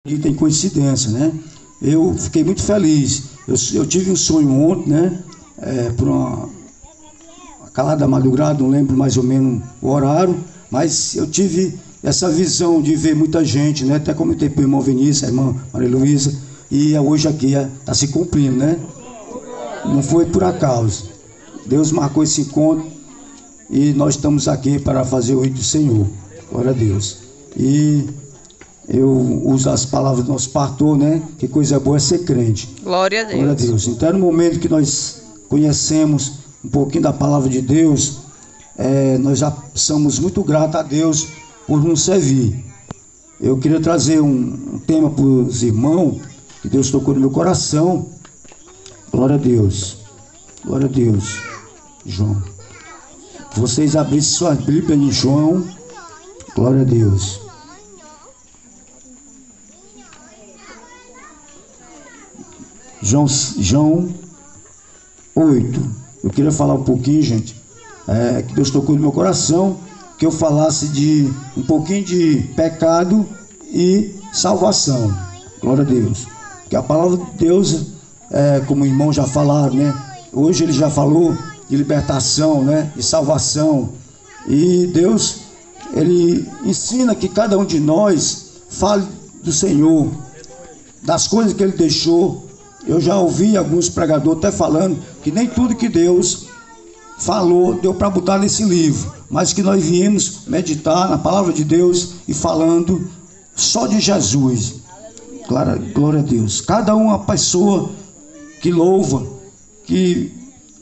E tem coincidência, né? Eu fiquei muito feliz. Eu tive um sonho ontem, né? Por uma calada madrugada, não lembro mais ou menos o horário, mas eu tive essa visão de ver muita gente, né? Até comentei para o irmão Vinícius, a irmã Maria Luísa, e hoje aqui está se cumprindo, né? Não foi por acaso. Deus marcou esse encontro e nós estamos aqui para fazer o rito do Senhor. Glória a Deus. E eu uso as palavras do nosso pastor, né? Que coisa boa é ser crente. Glória a Deus. Glória a Deus. Então, no momento que nós conhecemos um pouquinho da palavra de Deus, nós já somos muito gratos a Deus por nos servir. Eu queria trazer um tema para os irmãos, que Deus tocou no meu coração. Glória a Deus. Glória a Deus. João. Vocês abrissem sua Bíblia em João. Glória a Deus. João 8. Eu queria falar um pouquinho, gente, que Deus tocou no meu coração, que eu falasse de um pouquinho de pecado e salvação. Glória a Deus. Que a palavra de Deus, como o irmão já falaram, né? Hoje ele já falou de libertação, né? De salvação. E Deus, ele ensina que cada um de nós fale do Senhor, das coisas que ele deixou. Eu já ouvi alguns pregadores até falando que nem tudo que Deus falou deu para botar nesse livro, mas que nós viemos meditar na palavra de Deus e falando só de Jesus. Glória a Deus. Cada uma pessoa que louva, que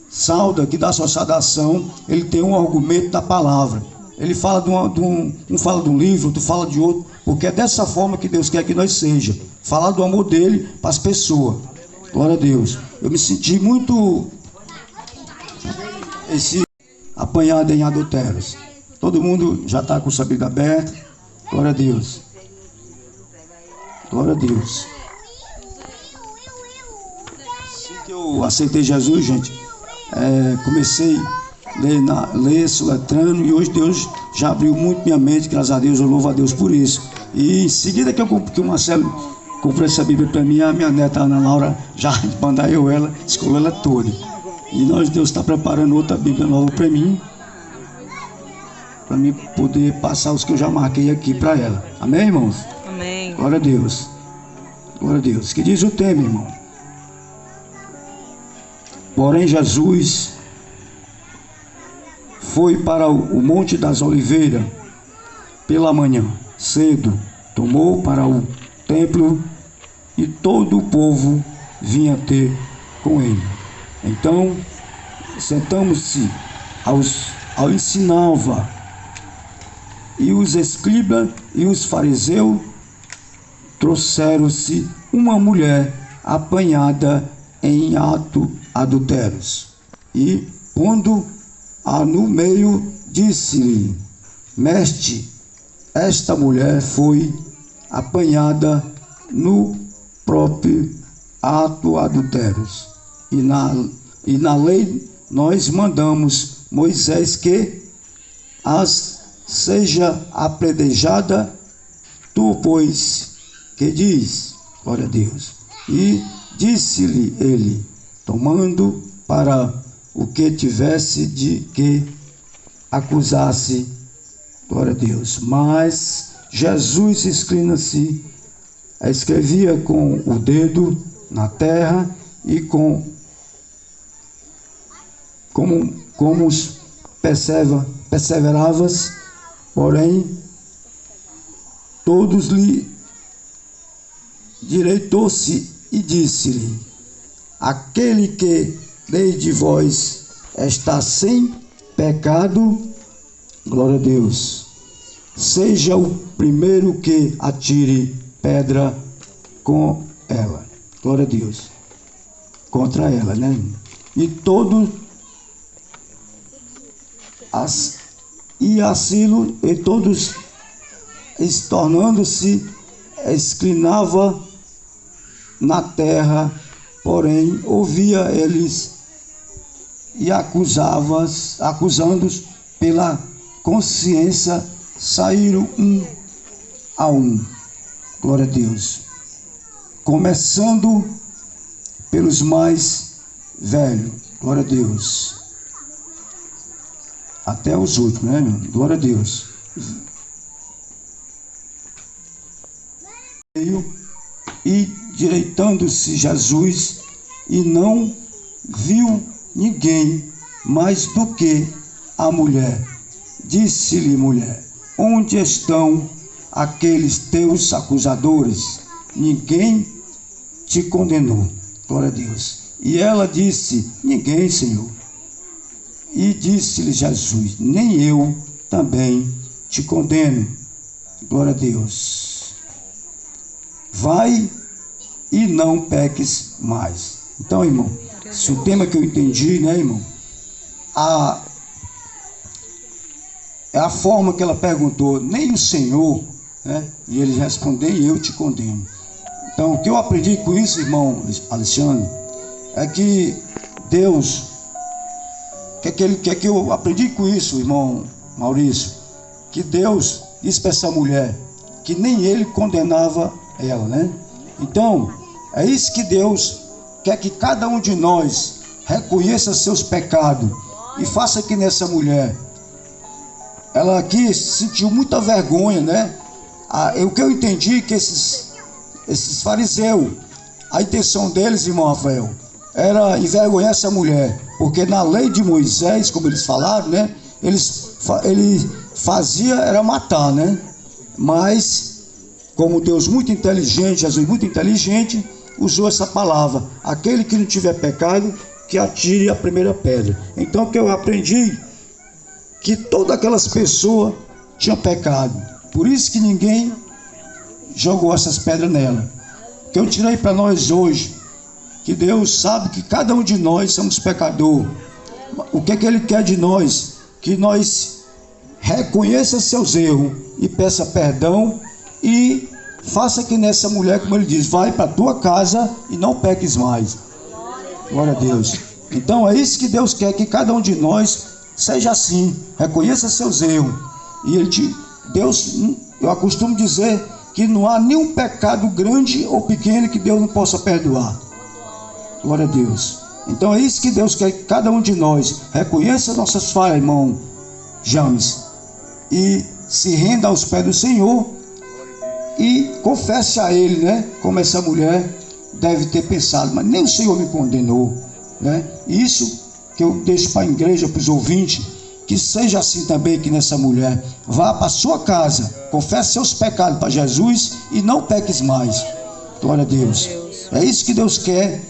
sauda, que dá sua saudação, ele tem um argumento da palavra. Ele fala um fala de um livro, outro fala de outro, porque é dessa forma que Deus quer que nós seja. Falar do amor dele para as pessoas. Glória a Deus. Eu me senti muito apanhado em adultérios. Todo mundo já está com sua Bíblia aberta. Glória a Deus. Glória a Deus. Assim que eu aceitei Jesus, gente, comecei a ler, soletrando, e hoje Deus já abriu muito minha mente, graças a Deus, eu louvo a Deus por isso. E em seguida que o Marcelo comprou essa Bíblia para mim, a minha neta Ana Laura já mandar ela, escolheu ela toda. E Deus está preparando outra Bíblia nova para mim poder passar os que eu já marquei aqui para ela. Amém, irmãos? Amém. Glória a Deus. Glória a Deus. Que diz o tema, irmão? Porém, Jesus foi para o Monte das Oliveiras pela manhã, cedo, tomou para o templo e todo o povo vinha ter com ele. Então, sentamos-se ao ensinava, e os escribas e os fariseus trouxeram-se uma mulher apanhada em adultérios, e pondo-a no meio, disse-lhe: Mestre, esta mulher foi apanhada no próprio adultérios, e na lei nós mandamos Moisés que as seja apedrejada. Tu, pois, que diz? Glória a Deus. E disse-lhe ele, tomando para o que tivesse de que acusasse. Glória a Deus. Mas Jesus inclina-se, escrevia com o dedo na terra, e como perseveravas, porém todos lhe direitou-se e disse-lhe: aquele que lei de vós está sem pecado, glória a Deus, seja o primeiro que atire pedra com ela. Glória a Deus. Contra ela, né? E todos tornando-se, esclinava na terra, porém ouvia eles e acusando-os pela consciência, saíram um a um. Glória a Deus. começando pelos mais velhos, glória a Deus, até os últimos, né, meu? Glória a Deus. E direitando-se Jesus, e não viu ninguém mais do que a mulher. Disse-lhe, mulher, onde estão aqueles teus acusadores? Ninguém te condenou. Glória a Deus. E ela disse, ninguém, Senhor. E disse-lhe Jesus, nem eu também te condeno. Glória a Deus. Vai e não peques mais. Então, irmão, se o tema que eu entendi, né, irmão, é a forma que ela perguntou, nem o Senhor, né, e ele respondeu, eu te condeno. Então, o que eu aprendi com isso, irmão Alexandre, é que Deus, que eu aprendi com isso, irmão Maurício, que Deus disse para essa mulher que nem ele condenava ela, né? Então, é isso que Deus quer, que cada um de nós reconheça seus pecados e faça que nessa mulher, ela aqui sentiu muita vergonha, né? O que eu entendi que esses fariseus, a intenção deles, irmão Rafael, era envergonhar essa mulher, porque na lei de Moisés, como eles falaram, né? Ele fazia era matar, né? Mas como Deus muito inteligente, Jesus muito inteligente, usou essa palavra, aquele que não tiver pecado, que atire a primeira pedra. Então o que eu aprendi, que todas aquelas pessoas tinham pecado, por isso que ninguém jogou essas pedras nela. O que eu tirei para nós hoje, que Deus sabe que cada um de nós somos pecador. O que é que Ele quer de nós? Que nós reconheça seus erros e peça perdão, e faça que nessa mulher, como ele diz, vai para a tua casa e não peques mais. Glória a Deus. Então é isso que Deus quer, que cada um de nós seja assim, reconheça seus erros. E Deus, eu costumo dizer que não há nenhum pecado grande ou pequeno que Deus não possa perdoar. Glória a Deus. Então é isso que Deus quer, que cada um de nós reconheça nossas falhas, irmão James, e se renda aos pés do Senhor e confesse a Ele, né? Como essa mulher deve ter pensado, mas nem o Senhor me condenou, né? Isso que eu deixo para a igreja, para os ouvintes, que seja assim também, que nessa mulher vá para a sua casa, confesse seus pecados para Jesus e não peques mais. Glória a Deus. É isso que Deus quer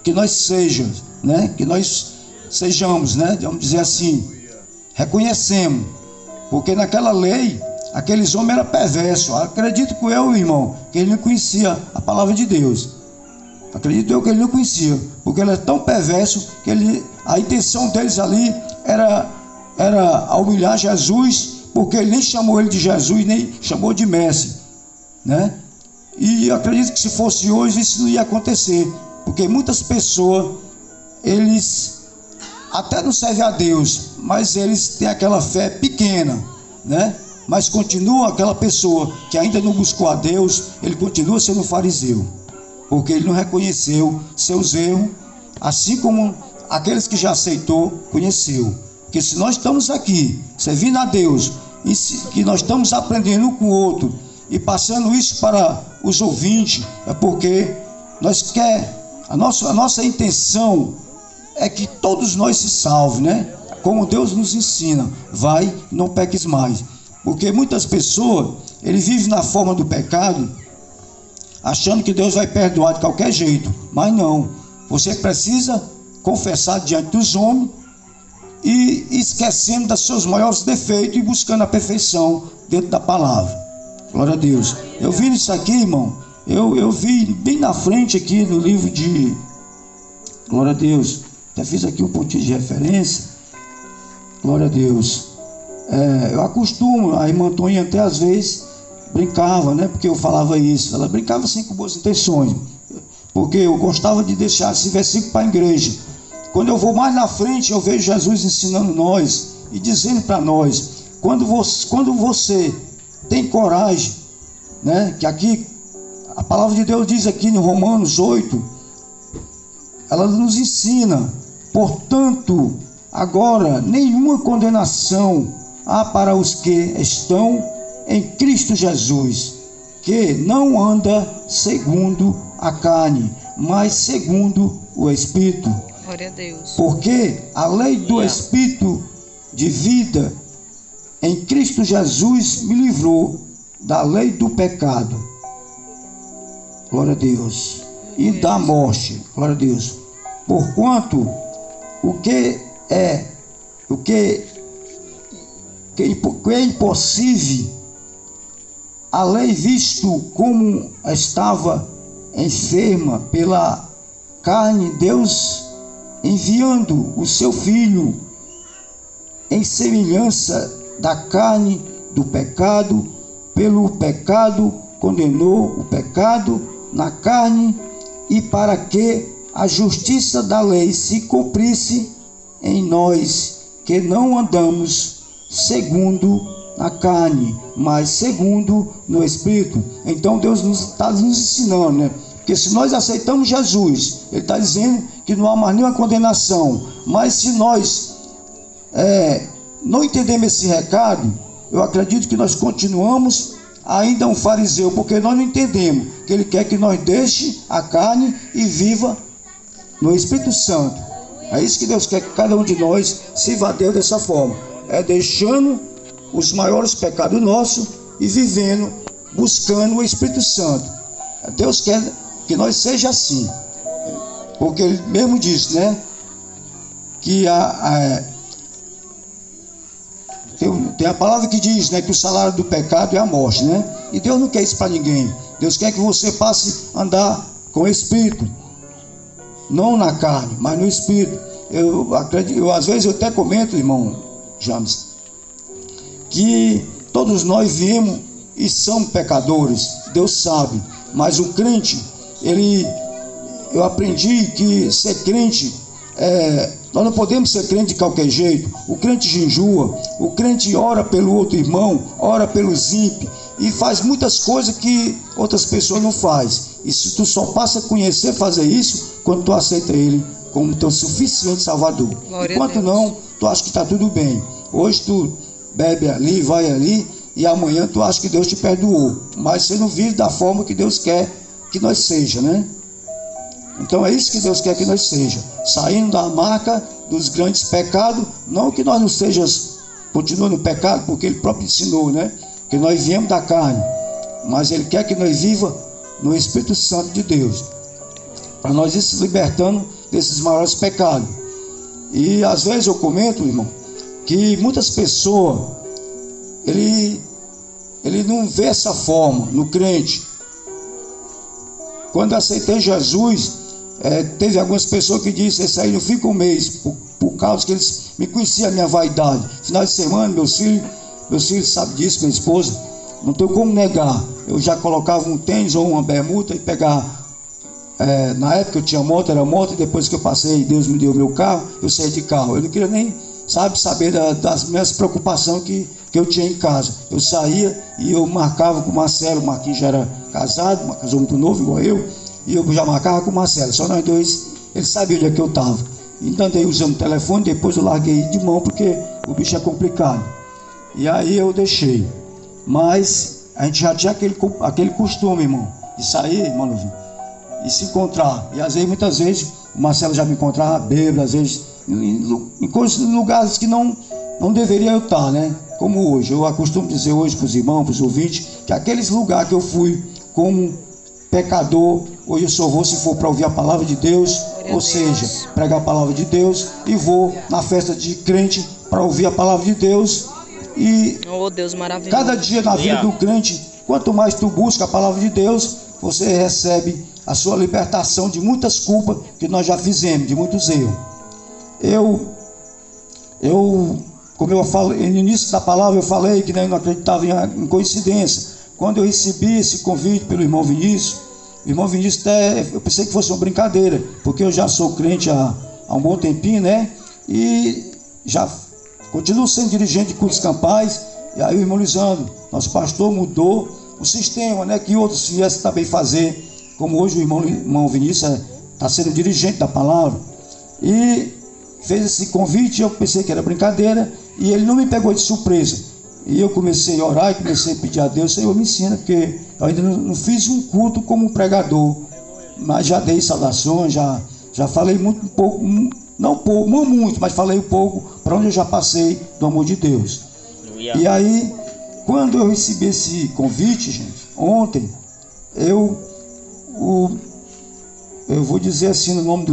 que nós sejamos, né? Que nós sejamos, né? Vamos dizer assim, reconhecemos, porque naquela lei aqueles homens eram perversos. Acredito que eu, irmão, que ele não conhecia a palavra de Deus. Acredito eu que ele não conhecia, porque ele é tão perverso que a intenção deles ali era humilhar Jesus, porque ele nem chamou ele de Jesus, nem chamou de Mestre, né? E acredito que se fosse hoje isso não ia acontecer, porque muitas pessoas, eles até não servem a Deus, mas eles têm aquela fé pequena, né? Mas continua aquela pessoa que ainda não buscou a Deus, ele continua sendo fariseu, porque ele não reconheceu seus erros, assim como aqueles que já aceitou, conheceu. Porque se nós estamos aqui, servindo a Deus, e que nós estamos aprendendo um com o outro, e passando isso para os ouvintes, é porque a nossa intenção é que todos nós se salvem, né? Como Deus nos ensina, vai, não peques mais. Porque muitas pessoas, ele vive na forma do pecado, achando que Deus vai perdoar de qualquer jeito. Mas não, você precisa confessar diante dos homens e esquecendo dos seus maiores defeitos e buscando a perfeição dentro da palavra. Glória a Deus. Eu vi isso aqui, irmão, eu vi bem na frente aqui no livro de... Glória a Deus. Até fiz aqui um pontinho de referência. Glória a Deus. Eu acostumo, a irmã Antônia até às vezes brincava, né? Porque eu falava isso. Ela brincava assim com boas intenções, porque eu gostava de deixar esse versículo para a igreja. Quando eu vou mais na frente, eu vejo Jesus ensinando nós e dizendo para nós, quando você tem coragem, né? Que aqui A palavra de Deus diz aqui em Romanos 8, ela nos ensina: portanto, agora nenhuma condenação há para os que estão em Cristo Jesus, que não anda segundo a carne, mas segundo o Espírito. Glória a Deus. Porque a lei do Espírito de vida em Cristo Jesus me livrou da lei do pecado, glória a Deus, e da morte, glória a Deus. Porquanto o que é impossível a lei, visto como estava enferma pela carne, Deus, enviando o seu Filho em semelhança da carne do pecado, pelo pecado condenou o pecado na carne, e para que a justiça da lei se cumprisse em nós, que não andamos segundo a carne, mas segundo no Espírito. Então Deus está nos ensinando, né? Porque se nós aceitamos Jesus, Ele está dizendo que não há mais nenhuma condenação. Mas se nós não entendemos esse recado, eu acredito que nós continuamos ainda um fariseu, porque nós não entendemos que Ele quer que nós deixe a carne e viva no Espírito Santo. É isso que Deus quer, que cada um de nós sirva a Deus dessa forma, deixando os maiores pecados nossos e vivendo, buscando o Espírito Santo. Deus quer que nós seja assim, porque Ele mesmo disse, né, que tem a palavra que diz, né, que o salário do pecado é a morte, né? E Deus não quer isso para ninguém. Deus quer que você passe a andar com o Espírito, não na carne, mas no Espírito. Às vezes eu até comento, irmão James, que todos nós viemos e somos pecadores, Deus sabe, mas o crente, eu aprendi que ser crente, nós não podemos ser crente de qualquer jeito. O crente jejua, o crente ora pelo outro irmão, ora pelos ímpios, e faz muitas coisas que outras pessoas não fazem. E se tu só passa a conhecer, fazer isso, quando tu aceita Ele como teu suficiente Salvador. Enquanto não, tu acha que está tudo bem. Hoje tu bebe ali, vai ali, e amanhã tu acha que Deus te perdoou, mas você não vive da forma que Deus quer que nós seja, né? Então é isso que Deus quer que nós seja, saindo da marca dos grandes pecados. Não que nós não sejamos, continuando no pecado, porque Ele próprio ensinou, né, que nós viemos da carne, mas Ele quer que nós viva no Espírito Santo de Deus, para nós ir se libertando desses maiores pecados. E às vezes eu comento, irmão, que muitas pessoas, ele não vê essa forma no crente. Quando eu aceitei Jesus, teve algumas pessoas que disseram: esse aí não fica um mês, por causa que eles me conheciam a minha vaidade. Final de semana, meus filhos sabem disso, minha esposa, não tenho como negar. Eu já colocava um tênis ou uma bermuda e pegava, na época eu tinha moto, era moto, e depois que eu passei, Deus me deu meu carro, eu saí de carro. Eu não queria nem saber das minhas preocupações que eu tinha em casa. Eu saía e eu marcava com o Marcelo. O Marquinhos já era casado, casou muito novo igual eu, e eu já marcava com o Marcelo. Só nós dois, ele sabia onde é que eu estava. Então andei usando o telefone, depois eu larguei de mão porque o bicho é complicado. E aí eu deixei. Mas a gente já tinha aquele costume, irmão, de sair, irmão, e se encontrar. E às vezes, muitas vezes, o Marcelo já me encontrava bêbado, às vezes em lugares que não deveria eu estar, né? Como hoje, eu acostumo dizer hoje para os irmãos, para os ouvintes, que aqueles lugares que eu fui como pecador, hoje eu só vou se for para ouvir a palavra de Deus, ou seja, pregar a palavra de Deus, e vou na festa de crente para ouvir a palavra de Deus. E Deus maravilhoso, cada dia na vida do crente, quanto mais tu busca a palavra de Deus, você recebe a sua libertação de muitas culpas que nós já fizemos, de muitos erros. Como eu falei no início da palavra, eu falei que eu não acreditava em coincidência. Quando eu recebi esse convite pelo irmão Vinícius, eu pensei que fosse uma brincadeira, porque eu já sou crente há um bom tempinho, né? E já continuo sendo dirigente de cultos campais. E aí o irmão Lisandro, nosso pastor, mudou o sistema, né, que outros viessem também fazer, como hoje o irmão Vinícius está sendo dirigente da palavra, e fez esse convite. Eu pensei que era brincadeira, e ele não me pegou de surpresa, e eu comecei a orar e comecei a pedir a Deus: Senhor, me ensina, porque eu ainda não fiz um culto como pregador, mas já dei saudações, já falei muito, um pouco, não pouco, não muito, mas falei um pouco para onde eu já passei do amor de Deus. E aí, quando eu recebi esse convite, gente, ontem, eu vou dizer assim no nome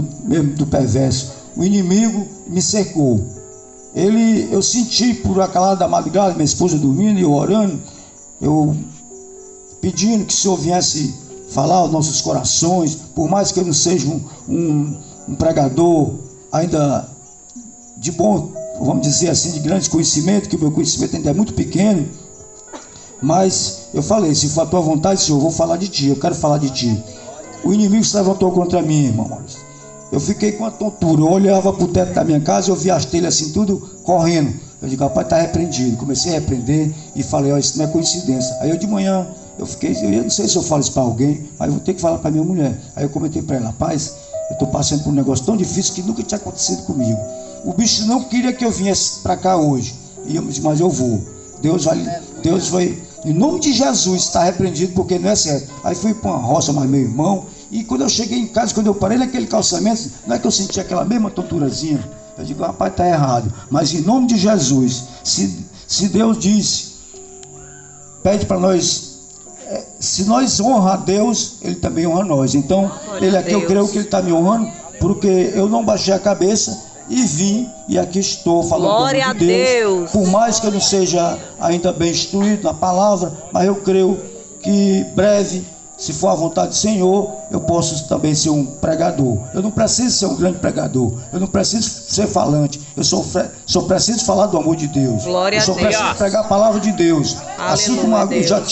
do perverso, o inimigo me cercou. Eu senti por aquela hora da madrugada, minha esposa dormindo e eu orando, eu pedindo que o Senhor viesse falar aos nossos corações, por mais que eu não seja um pregador ainda de bom, vamos dizer assim, de grande conhecimento, que o meu conhecimento ainda é muito pequeno, mas eu falei: se for a tua vontade, Senhor, eu vou falar de ti, eu quero falar de ti. O inimigo se levantou contra mim, irmãos. Eu fiquei com a tontura, eu olhava para o teto da minha casa, eu via as telhas assim, tudo correndo. Eu digo: rapaz, está repreendido. Comecei a repreender e falei: ó, isso não é coincidência. Aí eu de manhã, eu não sei se eu falo isso para alguém, mas eu vou ter que falar para minha mulher. Aí eu comentei para ela: rapaz, eu estou passando por um negócio tão difícil que nunca tinha acontecido comigo. O bicho não queria que eu viesse para cá hoje, mas eu vou. Deus vai, em nome de Jesus, está repreendido, porque não é certo. Aí fui para uma roça mais meu irmão, e quando eu cheguei em casa, quando eu parei naquele calçamento, não é que eu senti aquela mesma tonturazinha. Eu digo: rapaz, está errado. Mas em nome de Jesus, se Deus disse, pede para nós, se nós honrar a Deus, Ele também honra nós. Então, Ele aqui, eu creio que Ele está me honrando, porque eu não baixei a cabeça e vim, e aqui estou falando glória de Deus. Por mais que eu não seja ainda bem instruído na palavra, mas eu creio que breve, se for a vontade do Senhor, eu posso também ser um pregador. Eu não preciso ser um grande pregador, eu não preciso ser falante, eu só preciso falar do amor de Deus. Glória eu só a Deus. preciso pregar a palavra de Deus. Aleluia, assim como eu já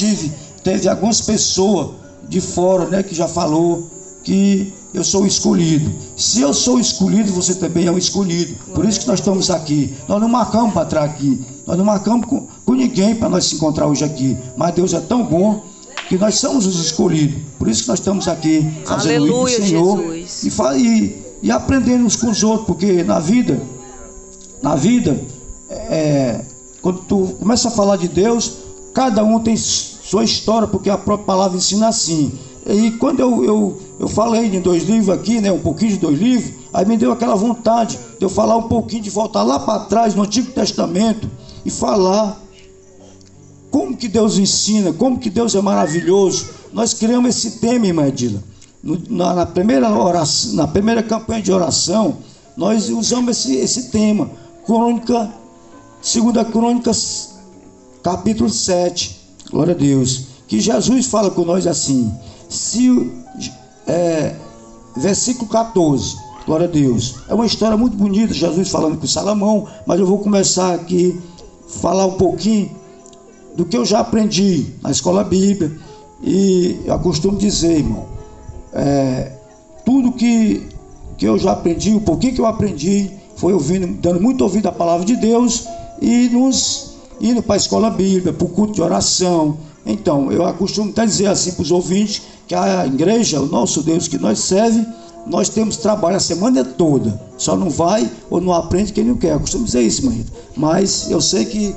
teve algumas pessoas de fora, né, que já falou que eu sou o escolhido. Se eu sou o escolhido, você também é o escolhido. Por isso que nós estamos aqui. Nós não marcamos para entrar aqui, nós não marcamos com ninguém para nós se encontrar hoje aqui, mas Deus é tão bom que nós somos os escolhidos. Por isso que nós estamos aqui fazendo aleluia, isso, Senhor, e aprendendo uns com os outros, porque na vida, quando tu começa a falar de Deus, cada um tem sua história, porque a própria palavra ensina assim. E quando eu falei de 2 livros aqui, né, um pouquinho de 2 livros, aí me deu aquela vontade de eu falar um pouquinho, de voltar lá para trás no Antigo Testamento e falar como que Deus ensina, como que Deus é maravilhoso. Nós criamos esse tema, irmã Edila. Na primeira campanha de oração, nós usamos esse tema, 2 Crônicas, capítulo 7, glória a Deus, que Jesus fala com nós assim, versículo 14, glória a Deus. É uma história muito bonita, Jesus falando com Salomão, mas eu vou começar aqui a falar um pouquinho do que eu já aprendi na escola bíblica. E eu costumo dizer, irmão, tudo que eu já aprendi, o pouquinho que eu aprendi, foi dando muito ouvido à palavra de Deus e indo para a escola bíblica, para o culto de oração. Então, eu costumo até dizer assim para os ouvintes, que a igreja, o nosso Deus que nós serve, nós temos trabalho a semana toda, só não vai ou não aprende quem não quer. Eu costumo dizer isso, irmã Rita. Mas eu sei que,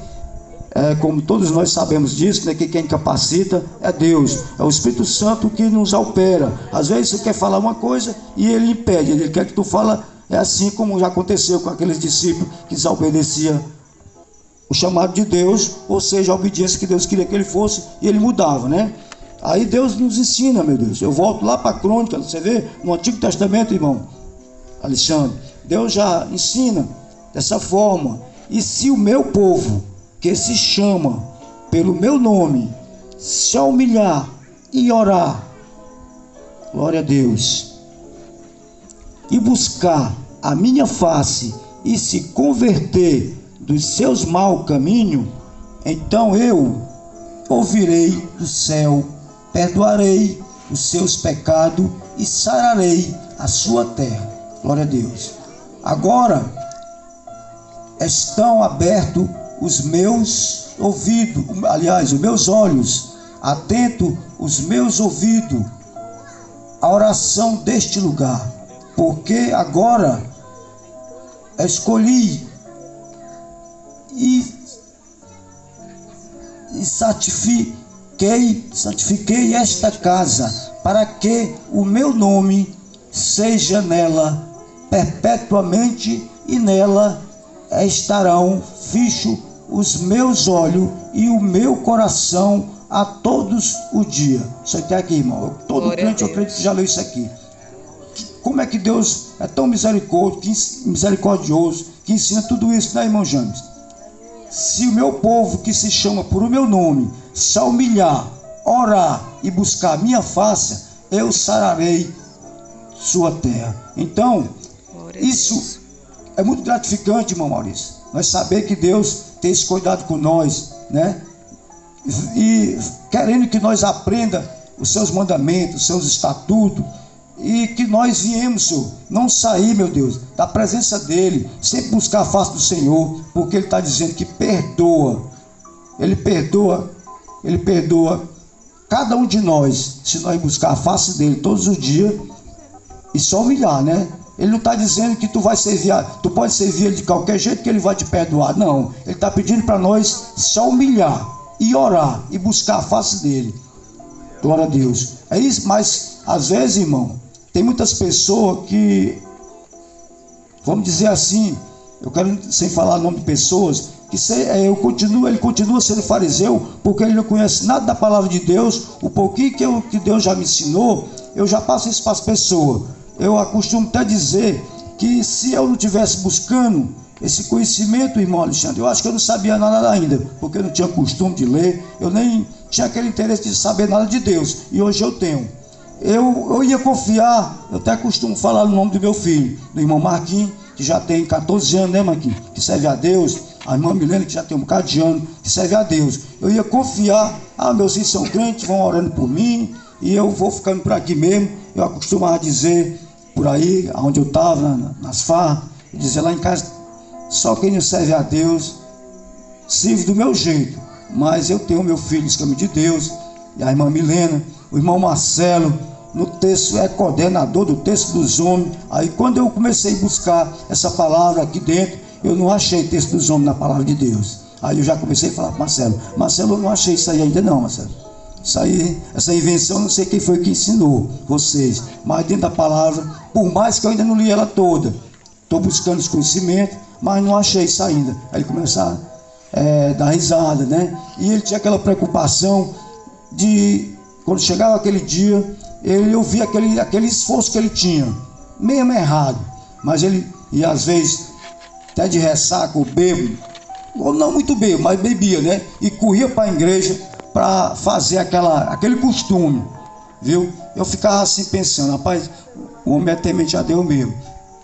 como todos nós sabemos disso, né, que quem capacita é Deus, é o Espírito Santo que nos opera. Às vezes você quer falar uma coisa e ele impede, ele quer que tu fala, assim como já aconteceu com aqueles discípulos que desobedeciam o chamado de Deus, ou seja, a obediência que Deus queria que ele fosse, e ele mudava, né? Aí Deus nos ensina, meu Deus. Eu volto lá para a crônica, você vê, no Antigo Testamento, irmão Alexandre, Deus já ensina dessa forma. E se o meu povo, que se chama pelo meu nome, se humilhar e orar, glória a Deus, e buscar a minha face e se converter dos seus maus caminhos, então eu ouvirei do céu, perdoarei os seus pecados e sararei a sua terra. Glória a Deus. Agora estão abertos os meus ouvidos, aliás, os meus olhos, atento os meus ouvidos à oração deste lugar, porque agora escolhi e santifiquei esta casa, para que o meu nome seja nela perpetuamente, e nela estarão fixos os meus olhos e o meu coração a todos os dias. Isso aqui é aqui, irmão. Todo crente, eu acredito que já leu isso aqui. Como é que Deus é tão misericordioso, que ensina tudo isso, né, irmão James? Se o meu povo, que se chama por o meu nome, se humilhar, orar e buscar a minha face, eu sararei sua terra. Então, isso é muito gratificante, irmão Maurício. Nós saber que Deus tem esse cuidado com nós, né? E querendo que nós aprenda os seus mandamentos, os seus estatutos, e que nós viemos, Senhor, não sair, meu Deus, da presença dEle, sempre buscar a face do Senhor, porque Ele está dizendo que perdoa. Ele perdoa cada um de nós, se nós buscar a face dEle todos os dias e só humilhar, né? Ele não está dizendo que tu pode servir Ele de qualquer jeito que Ele vai te perdoar, não. Ele está pedindo para nós só humilhar e orar e buscar a face dEle. Glória a Deus. É isso, mas às vezes, irmão, tem muitas pessoas que, vamos dizer assim, eu quero, sem falar o nome de pessoas, que ele continua sendo fariseu, porque ele não conhece nada da palavra de Deus. O pouquinho que Deus já me ensinou, eu já passo isso para as pessoas. Eu acostumo até dizer que se eu não estivesse buscando esse conhecimento, irmão Alexandre, eu acho que eu não sabia nada ainda, porque eu não tinha costume de ler, eu nem tinha aquele interesse de saber nada de Deus, e hoje eu tenho. Eu ia confiar, eu até costumo falar no nome do meu filho, do irmão Marquinhos, que já tem 14 anos, né, Marquinhos, que serve a Deus, a irmã Milena, que já tem um bocado de anos, que serve a Deus. Eu ia confiar, meus filhos são crentes, vão orando por mim, e eu vou ficando por aqui mesmo. Eu acostumava dizer, por aí, onde eu estava, nas farras, dizer lá em casa, só quem não serve a Deus, serve do meu jeito, mas eu tenho meu filho, esse caminho de Deus, e a irmã Milena, o irmão Marcelo, no texto é coordenador do texto dos homens. Aí quando eu comecei a buscar essa palavra aqui dentro, eu não achei texto dos homens na palavra de Deus. Aí eu já comecei a falar para Marcelo, eu não achei isso aí ainda não, Marcelo. Isso aí, essa invenção, não sei quem foi que ensinou vocês, mas dentro da palavra, por mais que eu ainda não li ela toda, estou buscando esse conhecimento, mas não achei isso ainda. Aí ele começou a dar risada, né? E ele tinha aquela preocupação de, quando chegava aquele dia, eu via aquele esforço que ele tinha, mesmo errado, mas ele ia às vezes até de ressaca ou bebo, ou não muito bebo, mas bebia, né? E corria para a igreja para fazer aquele costume, viu? Eu ficava assim pensando, rapaz, o homem é temente a Deus mesmo.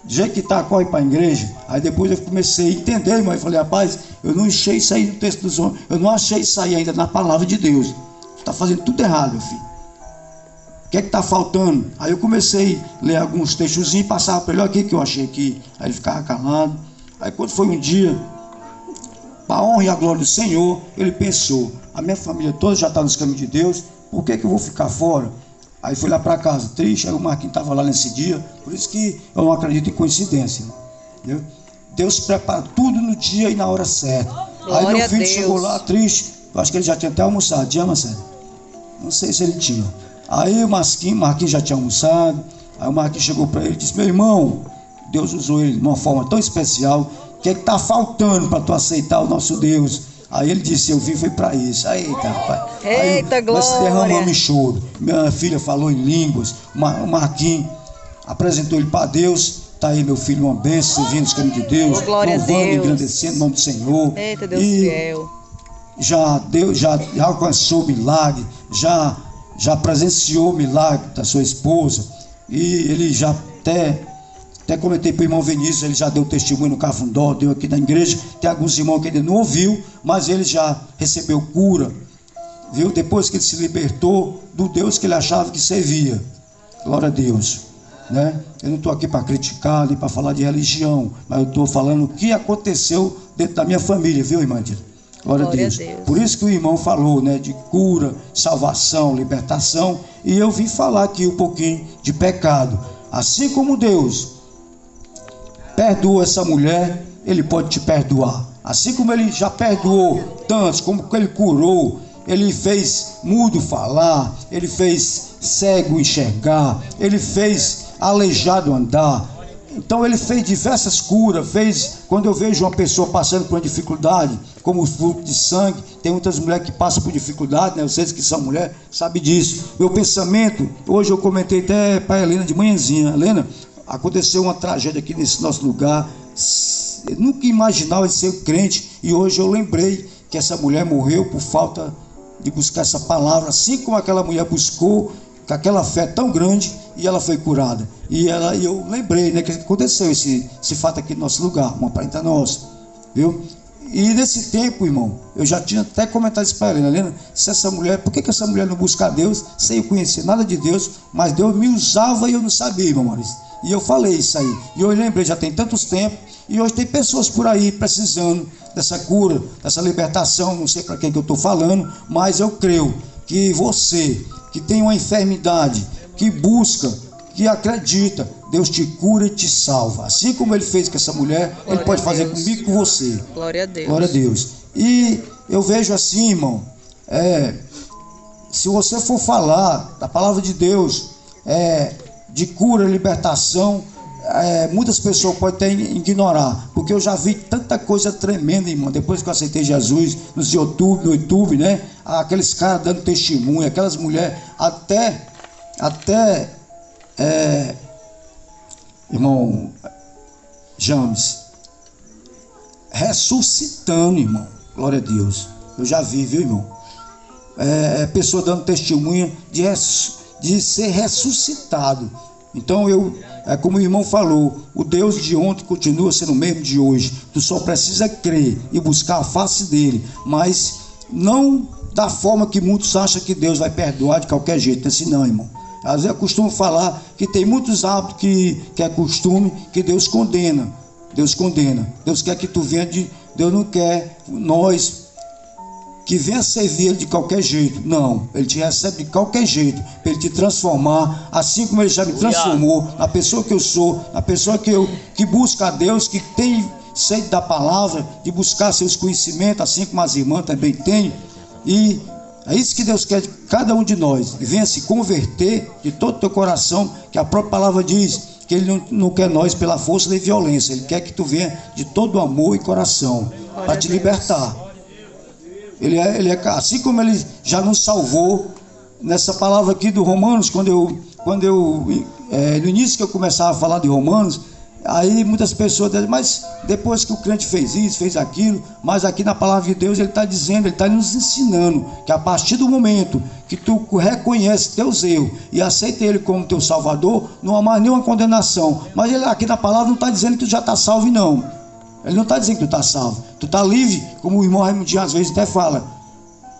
Do jeito que está, corre para a igreja. Aí depois eu comecei a entender, irmão. Eu falei, rapaz, eu não achei isso aí no texto dos homens, eu não achei isso aí ainda na palavra de Deus. Você está fazendo tudo errado, meu filho. O que é que está faltando? Aí eu comecei a ler alguns textos e passava para ele, olha aqui que eu achei aqui. Aí ele ficava calado. Aí quando foi um dia, para a honra e a glória do Senhor, ele pensou, a minha família toda já está nos caminhos de Deus, por que eu vou ficar fora? Aí fui lá para casa, triste. Aí o Marquinhos estava lá nesse dia. Por isso que eu não acredito em coincidência, entendeu? Deus prepara tudo no dia e na hora certa. Glória. Aí meu filho chegou lá triste. Eu acho que ele já tinha até almoçado, tinha, Marcelo? Não sei se ele tinha. Aí o Marquinhos já tinha almoçado. Aí o Marquinhos chegou para ele e disse, meu irmão, Deus usou ele de uma forma tão especial. O que é que está faltando para tu aceitar o nosso Deus? Aí ele disse, eu vim foi para isso. Eita, rapaz. Eita, aí, glória. Nós derramamos em choro. Minha filha falou em línguas. O Marquinhos apresentou ele para Deus. Está aí meu filho, uma bênção, servindo os caminhos de Deus. Glória louvando, a Deus. engrandecendo o nome do Senhor. Eita, Deus fiel. Já alcançou o milagre. Já presenciou o milagre da sua esposa. E ele já até comentei para o irmão Vinícius, ele já deu testemunho no Cafundó, deu aqui na igreja. Tem alguns irmãos que ainda não ouviu, mas ele já recebeu cura, viu? Depois que ele se libertou do Deus que ele achava que servia. Glória a Deus, né? Eu não estou aqui para criticar, nem para falar de religião, mas eu estou falando o que aconteceu dentro da minha família, viu, irmã Dila? Glória a Deus. Por isso que o irmão falou, né, de cura, salvação, libertação. E eu vim falar aqui um pouquinho de pecado. Assim como Deus perdoa essa mulher, Ele pode te perdoar. Assim como Ele já perdoou tantos, como Ele curou, Ele fez mudo falar, Ele fez cego enxergar, Ele fez aleijado andar. Então Ele fez diversas curas, quando eu vejo uma pessoa passando por uma dificuldade, como o fluxo de sangue, tem muitas mulheres que passam por dificuldade, né? Vocês que são mulheres, sabem disso. Meu pensamento, hoje eu comentei até para a Helena de manhãzinha, Helena, aconteceu uma tragédia aqui nesse nosso lugar, eu nunca imaginava de ser crente, e hoje eu lembrei que essa mulher morreu por falta de buscar essa palavra, assim como aquela mulher buscou, com aquela fé tão grande, e ela foi curada. E eu lembrei, né, que aconteceu esse fato aqui no nosso lugar, uma parenta nossa, viu? E nesse tempo, irmão, eu já tinha até comentado isso para a Helena, se essa mulher, por que essa mulher não busca a Deus, sem eu conhecer nada de Deus, mas Deus me usava e eu não sabia, irmão Maurício. E eu falei isso aí, e eu lembrei, já tem tantos tempos, e hoje tem pessoas por aí precisando dessa cura, dessa libertação, não sei para quem que eu estou falando, mas eu creio que você, que tem uma enfermidade, que busca, que acredita, Deus te cura e te salva. Assim como Ele fez com essa mulher, Ele pode fazer comigo e com você. Glória a Deus. Glória a Deus. E eu vejo assim, irmão, se você for falar da palavra de Deus, de cura, libertação, muitas pessoas podem até ignorar, porque eu já vi tanta coisa tremenda, irmão, depois que eu aceitei Jesus, no YouTube, né? Aqueles caras dando testemunho, aquelas mulheres, irmão James, ressuscitando, irmão, glória a Deus. Eu já vi, viu, irmão? Pessoa dando testemunha de ser ressuscitado. Então como o irmão falou, o Deus de ontem continua sendo o mesmo de hoje. Tu só precisa crer e buscar a face dele, mas não da forma que muitos acham que Deus vai perdoar de qualquer jeito. Assim não, irmão. Às vezes eu costumo falar que tem muitos hábitos que é costume, que Deus condena. Deus condena. Deus quer que tu venha Deus não quer nós que venha servir Ele de qualquer jeito. Não, Ele te recebe de qualquer jeito, para Ele te transformar, assim como Ele já me transformou, na pessoa que eu sou, na pessoa que busca a Deus, que tem sede da palavra, de buscar seus conhecimentos, assim como as irmãs também têm. E é isso que Deus quer de cada um de nós, que venha se converter de todo o teu coração, que a própria palavra diz que Ele não quer nós pela força nem violência, Ele quer que tu venha de todo amor e coração, para te libertar. Ele é assim como Ele já nos salvou, nessa palavra aqui do Romanos, quando eu no início que eu começava a falar de Romanos, aí muitas pessoas dizem, mas depois que o crente fez isso, fez aquilo, mas aqui na palavra de Deus Ele está dizendo, Ele está nos ensinando, que a partir do momento que tu reconhece teus erros e aceita Ele como teu Salvador, não há mais nenhuma condenação. Mas Ele aqui na palavra não está dizendo que tu já está salvo, não. Ele não está dizendo que tu está salvo, tu está livre, como o irmão Raimundinho às vezes até fala,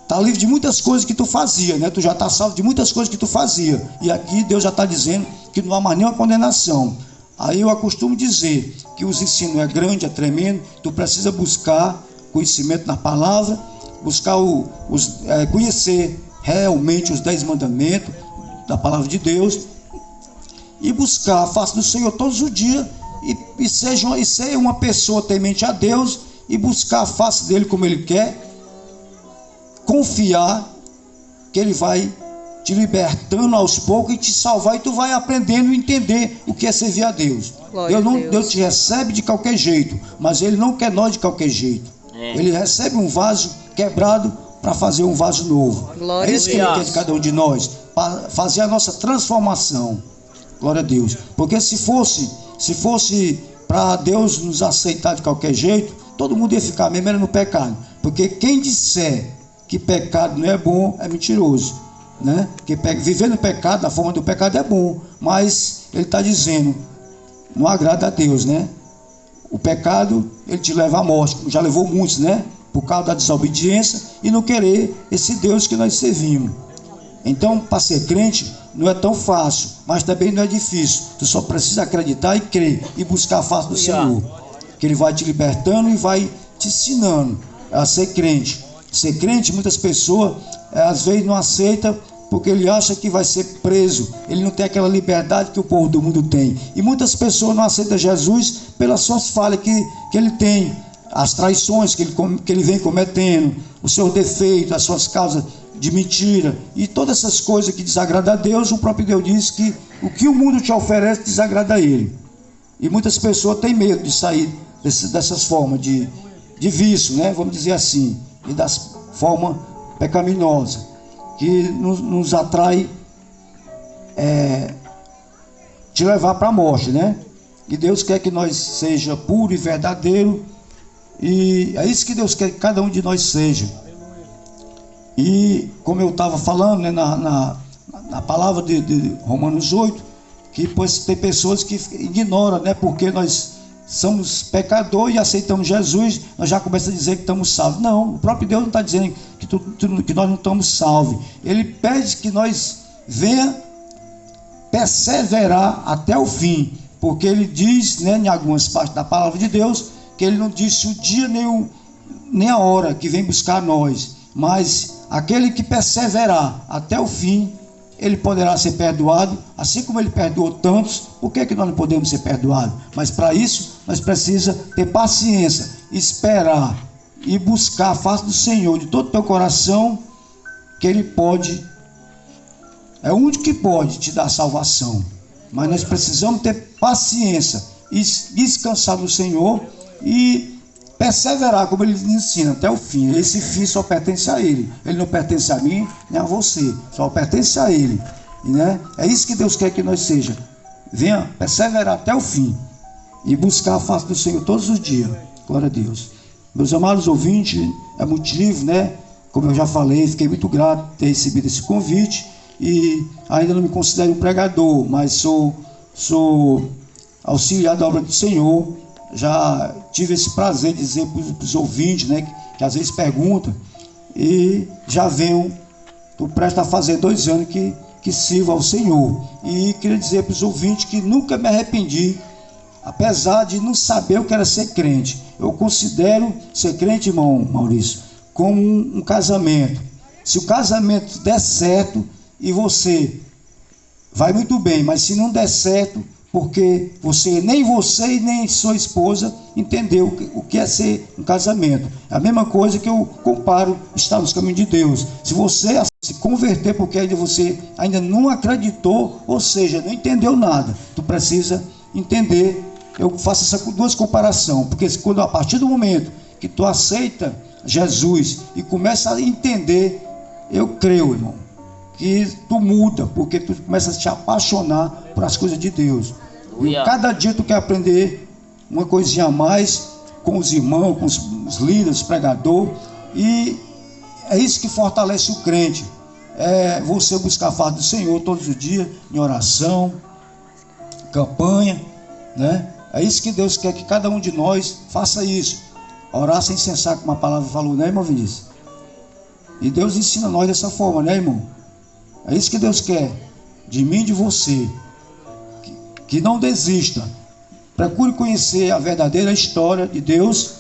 está livre de muitas coisas que tu fazia, né? Tu já está salvo de muitas coisas que tu fazia, e aqui Deus já está dizendo que não há mais nenhuma condenação. Aí eu costumo dizer que os ensinos é grande, é tremendo, tu precisa buscar conhecimento na palavra, buscar conhecer realmente os 10 mandamentos da palavra de Deus, e buscar a face do Senhor todos os dias, e ser uma pessoa temente a Deus, e buscar a face dele como Ele quer, confiar que Ele vai te libertando aos poucos e te salvar, e tu vai aprendendo a entender o que é servir a Deus. Deus te recebe de qualquer jeito, mas Ele não quer nós de qualquer jeito. Ele recebe um vaso quebrado para fazer um vaso novo. É isso que Ele quer de cada um de nós, para fazer a nossa transformação. Glória a Deus. Porque se fosse para Deus nos aceitar de qualquer jeito, todo mundo ia ficar mesmo no pecado. Porque quem disser que pecado não é bom é mentiroso, né? Que viver no pecado, na forma do pecado é bom, mas ele está dizendo, não agrada a Deus, né? O pecado, ele te leva à morte, como já levou muitos, né? Por causa da desobediência e não querer esse Deus que nós servimos. Então, para ser crente não é tão fácil, mas também não é difícil. Tu só precisa acreditar e crer e buscar a face do Senhor, que Ele vai te libertando e vai te ensinando a ser crente. Ser crente, muitas pessoas às vezes não aceitam porque ele acha que vai ser preso. Ele não tem aquela liberdade que o povo do mundo tem. E muitas pessoas não aceitam Jesus pelas suas falhas que ele tem, as traições que ele vem cometendo, os seus defeitos, as suas causas de mentira e todas essas coisas que desagradam a Deus. O próprio Deus diz que o que o mundo te oferece desagrada a Ele. E muitas pessoas têm medo de sair dessas formas de vício, né? Vamos dizer assim, e das formas pecaminosas que nos atrai, te levar para a morte, né? E Deus quer que nós seja puro e verdadeiro, e é isso que Deus quer que cada um de nós seja. E como eu estava falando, né, na palavra de Romanos 8, que pois tem pessoas que ignoram, né, porque nós somos pecadores e aceitamos Jesus, nós já começamos a dizer que estamos salvos. Não, o próprio Deus não está dizendo que nós não estamos salvos. Ele pede que nós venha perseverar até o fim, porque ele diz, né, em algumas partes da palavra de Deus, que ele não disse o dia nem a hora que vem buscar nós, mas aquele que perseverar até o fim, ele poderá ser perdoado, assim como ele perdoou tantos. Por que nós não podemos ser perdoados? Mas para isso, nós precisamos ter paciência, esperar e buscar a face do Senhor de todo o teu coração, que Ele pode, é o único que pode te dar salvação. Mas nós precisamos ter paciência e descansar no Senhor e perseverar, como Ele nos ensina, até o fim. Esse fim só pertence a Ele. Ele não pertence a mim, nem a você. Só pertence a Ele. Né? É isso que Deus quer que nós seja. Venha perseverar até o fim e buscar a face do Senhor todos os dias. Glória a Deus. Meus amados ouvintes, é motivo, né? Como eu já falei, fiquei muito grato de ter recebido esse convite. E ainda não me considero um pregador, mas sou auxiliar da obra do Senhor. Já tive esse prazer de dizer para os ouvintes, né, que às vezes perguntam, e já venho, estou prestes a fazer 2 anos que sirvo ao Senhor. E queria dizer para os ouvintes que nunca me arrependi, apesar de não saber o que era ser crente. Eu considero ser crente, irmão Maurício, como um casamento. Se o casamento der certo e você vai muito bem, mas se não der certo, porque nem você e nem sua esposa entendeu o que é ser um casamento. É a mesma coisa que eu comparo estar nos caminhos de Deus. Se você se converter porque você ainda não acreditou, ou seja, não entendeu nada, tu precisa entender. Eu faço essas 2 comparações, porque a partir do momento que tu aceita Jesus e começa a entender, eu creio, irmão, que tu muda, porque tu começa a te apaixonar por as coisas de Deus. E cada dia tu quer aprender uma coisinha a mais com os irmãos, com os líderes, os pregadores, e é isso que fortalece o crente. É você buscar a face do Senhor todos os dias, em oração, campanha, né? É isso que Deus quer que cada um de nós faça isso. Orar sem cessar, como a palavra falou, né, irmão Vinícius? E Deus ensina nós dessa forma, né, irmão? É isso que Deus quer de mim e de você. Que não desista. Procure conhecer a verdadeira história de Deus,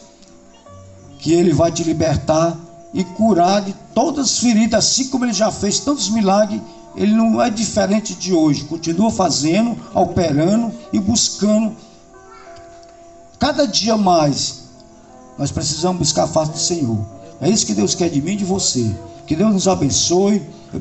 que Ele vai te libertar e curar de todas as feridas, assim como Ele já fez tantos milagres. Ele não é diferente de hoje. Continua fazendo, operando e buscando. Cada dia mais, nós precisamos buscar a face do Senhor. É isso que Deus quer de mim e de você. Que Deus nos abençoe. Eu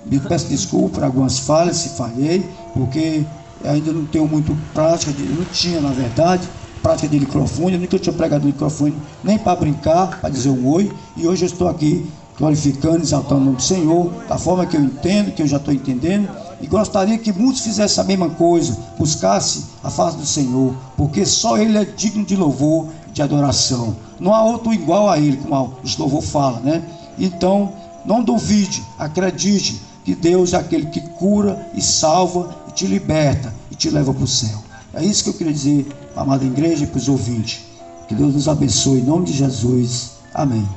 me peço desculpa por algumas falhas, se falhei, porque ainda não tenho muito prática, não tinha, na verdade, prática de microfone. Eu nunca tinha pregado no microfone, nem para brincar, para dizer um oi. E hoje eu estou aqui glorificando, exaltando o nome do Senhor, da forma que eu entendo, que eu já estou entendendo. E gostaria que muitos fizessem a mesma coisa, buscassem a face do Senhor, porque só Ele é digno de louvor, de adoração. Não há outro igual a Ele, como os louvor fala, né? Então, não duvide, acredite que Deus é aquele que cura e salva e te liberta e te leva para o céu. É isso que eu queria dizer, amada igreja, e para os ouvintes. Que Deus nos abençoe em nome de Jesus. Amém.